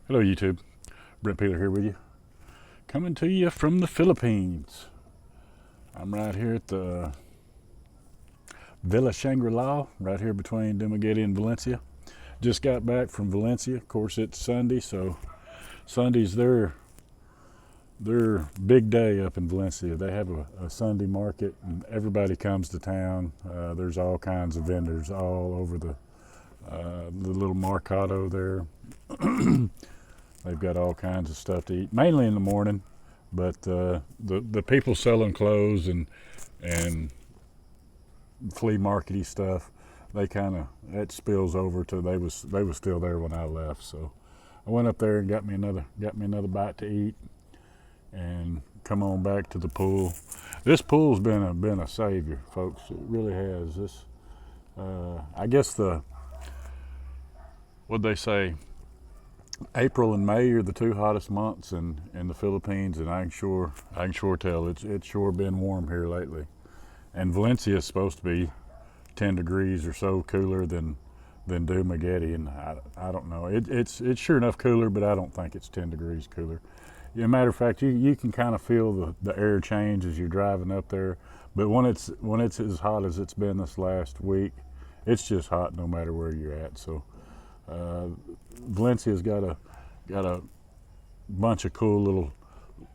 Hello YouTube, Brent Peeler here with you, coming to you from the Philippines. I'm right here at the Villa Shangri-La, right here between Dumaguete and Valencia. Just got back from Valencia. Of course, it's Sunday, so Sunday's their big day up in Valencia. They have a Sunday market, and everybody comes to town. There's all kinds of vendors all over the little mercado there. They've got all kinds of stuff to eat, mainly in the morning, but the people selling clothes and flea markety stuff, that spills over to they was still there when I left. So I went up there and got me another bite to eat, and come on back to the pool. This pool's been a savior, folks. It really has. This I guess what'd they say? April and May are the two hottest months in the Philippines, and I can sure tell it's sure been warm here lately. And Valencia is supposed to be 10 degrees or so cooler than Dumaguete, and I don't know. It's sure enough cooler, but I don't think it's 10 degrees cooler. As a matter of fact, you can kind of feel the air change as you're driving up there. But when it's as hot as it's been this last week, it's just hot no matter where you're at. So. Valencia's got a bunch of cool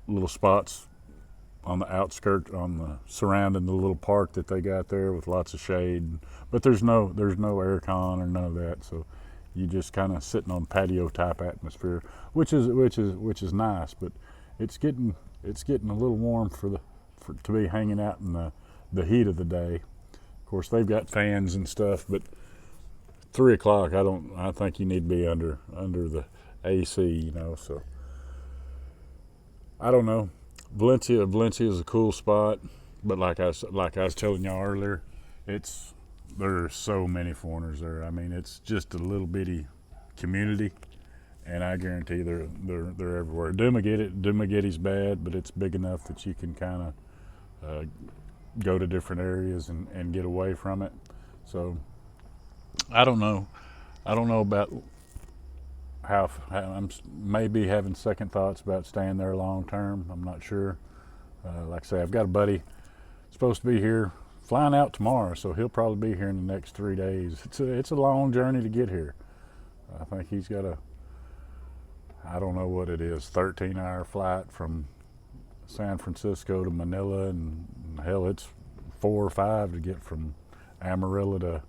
little spots on the outskirts, surrounding the little park that they got there with lots of shade. But there's no aircon or none of that, so you just kind of sitting on patio type atmosphere, which is nice. But it's getting a little warm to be hanging out in the heat of the day. Of course, they've got fans and stuff, but 3 o'clock, I think you need to be under the AC, so I don't know. Valencia is a cool spot, but like I was telling y'all earlier, there's so many foreigners there. I mean, it's just a little bitty community, and I guarantee they're everywhere. Dumaguete's bad, but it's big enough that you can kind of go to different areas and get away from it. So I don't know about how I'm maybe having second thoughts about staying there long term. I'm not sure. Like I say, I've got a buddy supposed to be here, flying out tomorrow, so he'll probably be here in the next 3 days. It's a long journey to get here. I think he's got I don't know what it is, 13-hour flight from San Francisco to Manila, and hell, it's 4 or 5 to get from Amarillo to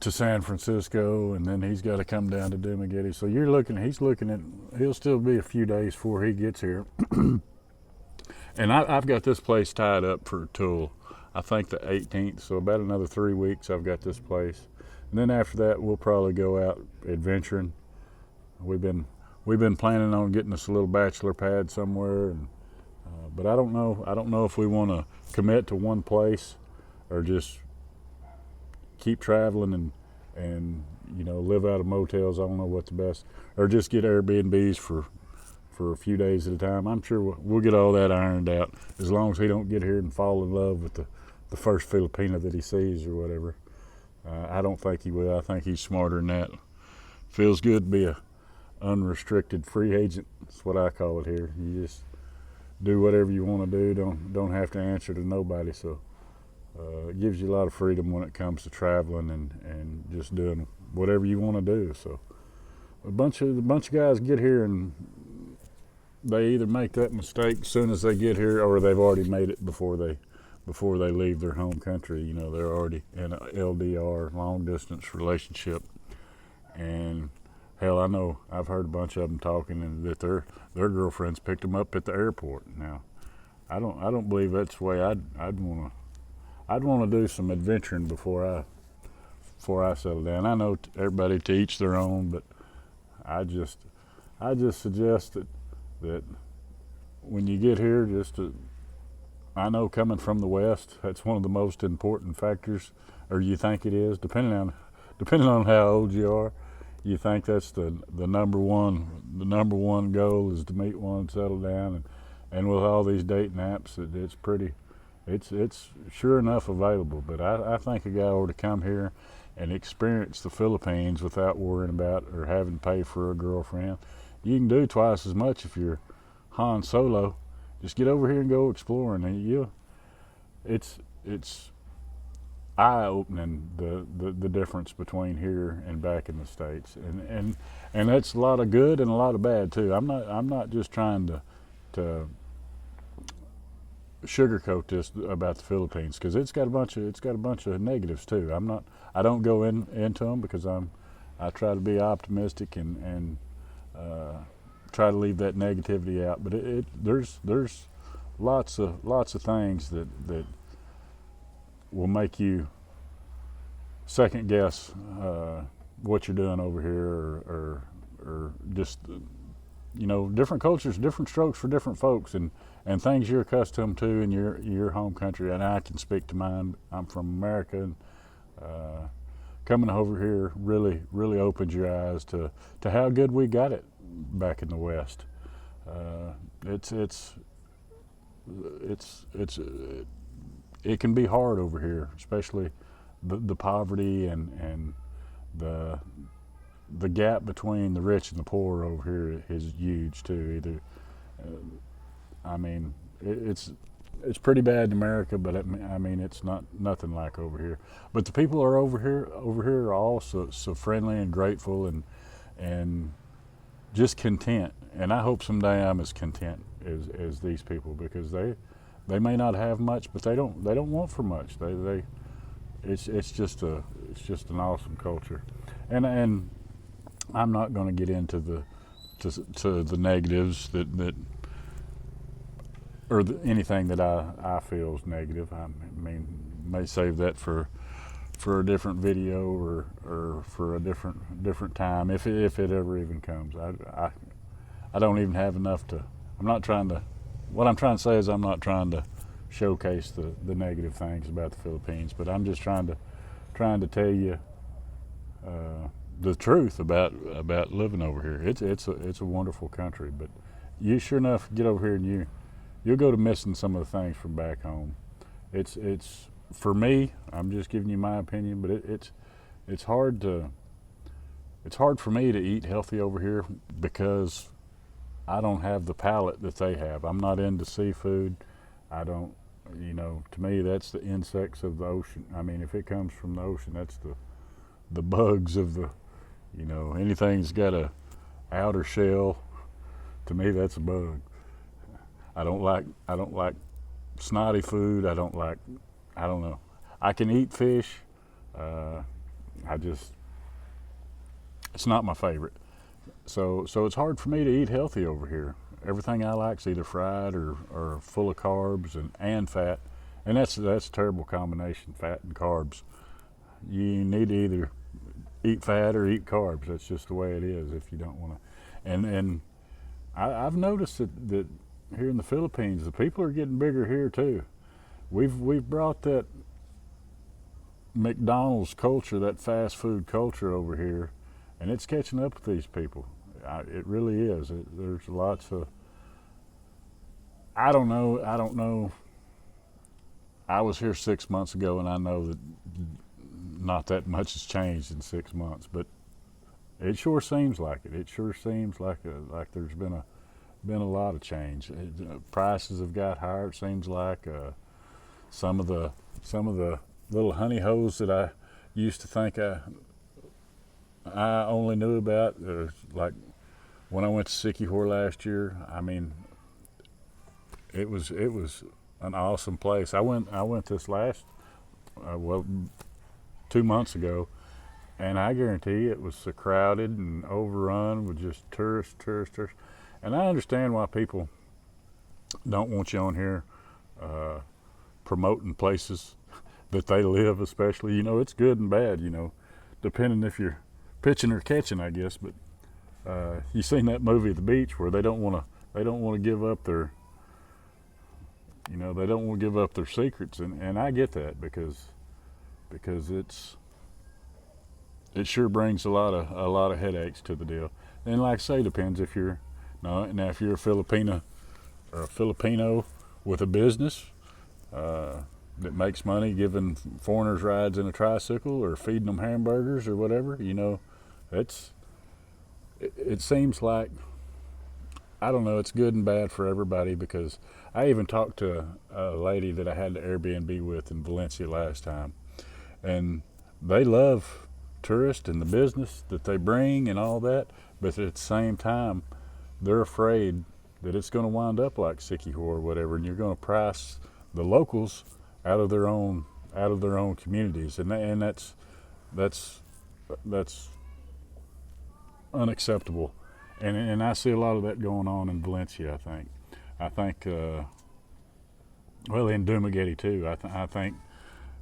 San Francisco, and then he's got to come down to Dumaguete. So he'll still be a few days before he gets here. And I've got this place tied up till I think the 18th, so about another 3 weeks I've got this place. And then after that we'll probably go out adventuring. We've been planning on getting us a little bachelor pad somewhere, but I don't know if we want to commit to one place or just keep traveling and live out of motels. I don't know what the best, or just get Airbnbs for a few days at a time. I'm sure we'll get all that ironed out, as long as he don't get here and fall in love with the first Filipina that he sees or whatever. I don't think he will. I think he's smarter than that. Feels good to be a unrestricted free agent. That's what I call it here. You just do whatever you want to do. Don't have to answer to nobody. So it gives you a lot of freedom when it comes to traveling and just doing whatever you want to do. So a bunch of guys get here and they either make that mistake as soon as they get here, or they've already made it before they leave their home country. They're already in a LDR, long distance relationship. And hell, I know I've heard a bunch of them talking, and that their girlfriends picked them up at the airport. Now, I don't believe that's the way I'd want to do some adventuring before I settle down. I know everybody to each their own, but I just suggest that when you get here, I know coming from the West, that's one of the most important factors, or you think it is, depending on how old you are. You think that's the number one goal is to meet one, settle down, and with all these dating apps, it's sure enough available. But I think a guy ought to come here and experience the Philippines without worrying about or having to pay for a girlfriend. You can do twice as much if you're Han Solo. Just get over here and go exploring, and it's eye-opening the difference between here and back in the States, and that's a lot of good and a lot of bad too. I'm not just trying to sugarcoat this about the Philippines, because it's got a bunch of negatives too. I don't go into them because I try to be optimistic and try to leave that negativity out. But there's lots of things that will make you second guess what you're doing over here, or just, different cultures, different strokes for different folks, and things you're accustomed to in your home country. And I can speak to mine. I'm from America, and coming over here really opens your eyes to how good we got it back in the West. It can be hard over here, especially the poverty and the gap between the rich and the poor over here is huge too. It's pretty bad in America, but it's nothing like over here. But the people are over here are all so friendly and grateful and just content. And I hope someday I'm as content as these people, because they may not have much, but they don't want for much. It's just an awesome culture, and I'm not going to get into the negatives that or anything that I feel is negative. I mean, may save that for a different video or for a different time, if it ever even comes. I don't even have enough to. What I'm trying to say is I'm not trying to showcase the negative things about the Philippines, but I'm just trying to tell you the truth about living over here. It's a wonderful country, but you sure enough get over here and you'll go to missing some of the things from back home. It's for me, I'm just giving you my opinion, but it's hard for me to eat healthy over here because I don't have the palate that they have. I'm not into seafood. I don't, to me, that's the insects of the ocean. I mean, if it comes from the ocean, that's the bugs of the, anything that's got a outer shell. To me, that's a bug. I don't like snotty food. I don't know. I can eat fish. It's not my favorite. So it's hard for me to eat healthy over here. Everything I like is either fried or full of carbs and fat, and that's a terrible combination, fat and carbs. You need to either eat fat or eat carbs. That's just the way it is if you don't want to. And I've noticed that here in the Philippines, the people are getting bigger here too. We've brought that McDonald's culture, that fast food culture over here, and it's catching up with these people. It really is. There's lots of. I don't know. I was here 6 months ago, and I know that not that much has changed in 6 months, but it sure seems like it. It sure seems like there's been a lot of change. Prices have got higher. It seems like some of the little honey hoes that I used to think I only knew about, like when I went to Sikihor last year. I mean, it was an awesome place. I went this last 2 months ago, and I guarantee you it was so crowded and overrun with just tourists. And I understand why people don't want you on here promoting places that they live, especially. It's good and bad, depending if you're pitching or catching, I guess. But you seen that movie, The Beach, where they don't want to give up their, they don't want to give up their secrets, and I get that because it sure brings a lot of headaches to the deal. And like I say, depends if you're now if you're a Filipino with a business, that makes money giving foreigners rides in a tricycle or feeding them hamburgers or whatever. It's it seems like, I don't know, it's good and bad for everybody, because I even talked to a lady that I had the Airbnb with in Valencia last time, and they love tourists and the business that they bring and all that, but at the same time, they're afraid that it's going to wind up like Sikihor or whatever, and you're going to price the locals out of their own communities, and that's that's unacceptable. And I see a lot of that going on in Valencia. I think well, in Dumaguete too. I think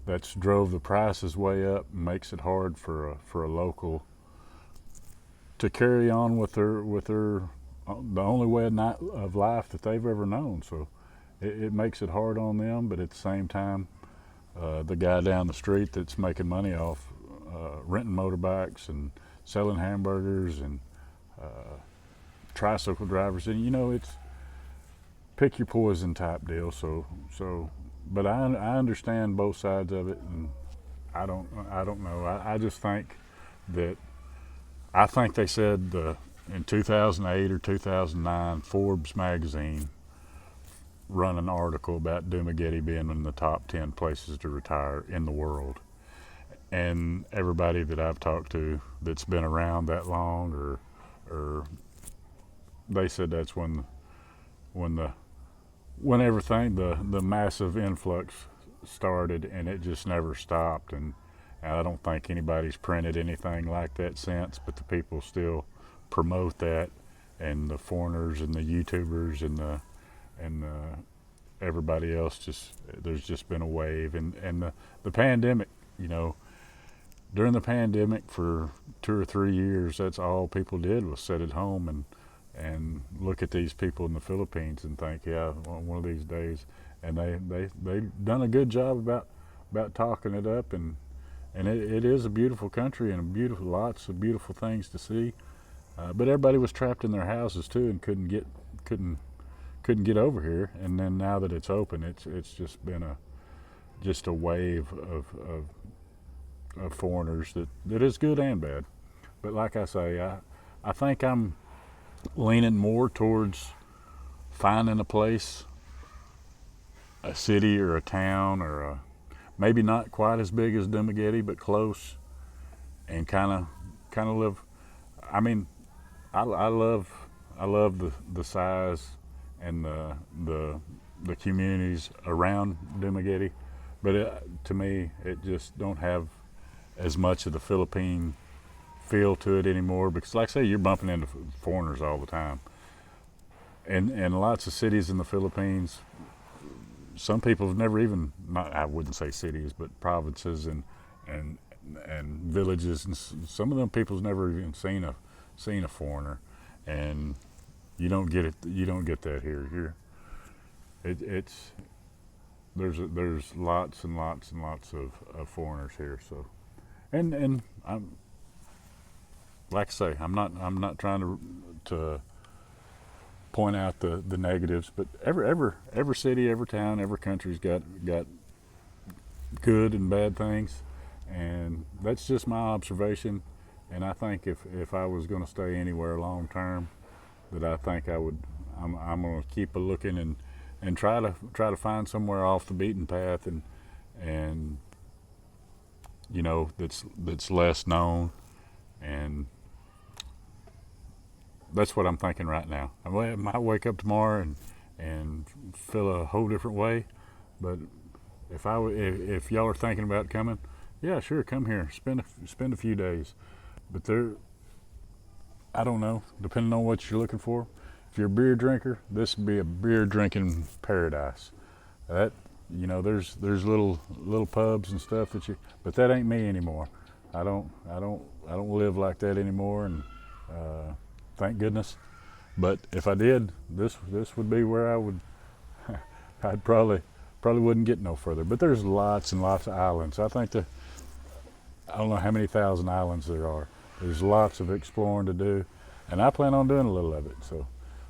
that's drove the prices way up and makes it hard for a local to carry on with their the only way of life that they've ever known. So it makes it hard on them, but at the same time, the guy down the street that's making money off renting motorbikes and selling hamburgers and tricycle drivers, and it's pick your poison type deal. But I understand both sides of it, and I don't know. I just think that I think they said in 2008 or 2009, Forbes magazine run an article about Dumaguete being in the top 10 places to retire in the world. And everybody that I've talked to that's been around that long, or they said that's when everything, the massive influx started, and it just never stopped. And I don't think anybody's printed anything like that since, but the people still promote that, and the foreigners and the YouTubers and everybody else, there's just been a wave. And the pandemic, during the pandemic for 2 or 3 years, that's all people did was sit at home and look at these people in the Philippines and think, yeah, one of these days. And they done a good job about talking it up, and it is a beautiful country and lots of beautiful things to see. But everybody was trapped in their houses too, and couldn't get over here. And then now that it's open, it's just been a wave of foreigners that is good and bad. But like I say, I think I'm leaning more towards finding a place, a city or a town, or maybe not quite as big as Dumaguete, but close, and kind of live. I mean, I love the size and the communities around Dumaguete, but to me, it just don't have as much of the Philippine feel to it anymore, because like I say, you're bumping into foreigners all the time, and lots of cities in the Philippines, some people have never even, not, I wouldn't say cities, but provinces and villages, and some of them people's never even seen a foreigner, and you don't get that here. It's there's lots and lots and lots of foreigners here. So and I'm, like I say, I'm not trying to point out the negatives, but every city, every town, every country's got good and bad things, and that's just my observation. And I think if I was going to stay anywhere long term, that I think I would. I'm going to keep a looking and try to find somewhere off the beaten path, and that's less known, and that's what I'm thinking right now. I might wake up tomorrow and feel a whole different way, but if y'all are thinking about coming, yeah, sure, come here, spend a few days. But I don't know, depending on what you're looking for. If you're a beer drinker, this would be a beer drinking paradise. There's little pubs and stuff but that ain't me anymore. I don't live like that anymore, and thank goodness. But if I did, this would be where I would. I'd probably wouldn't get no further. But there's lots and lots of islands. I think I don't know how many thousand islands there are. There's lots of exploring to do, and I plan on doing a little of it.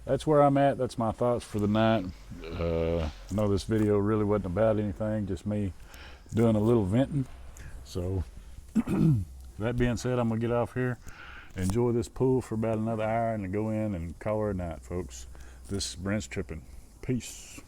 that's where I'm at. That's my thoughts for the night. I know this video really wasn't about anything, just me doing a little venting. So that being said, I'm gonna get off here, enjoy this pool for about another hour, and then go in and call her a night, folks. This is Brent's Tripping. Peace.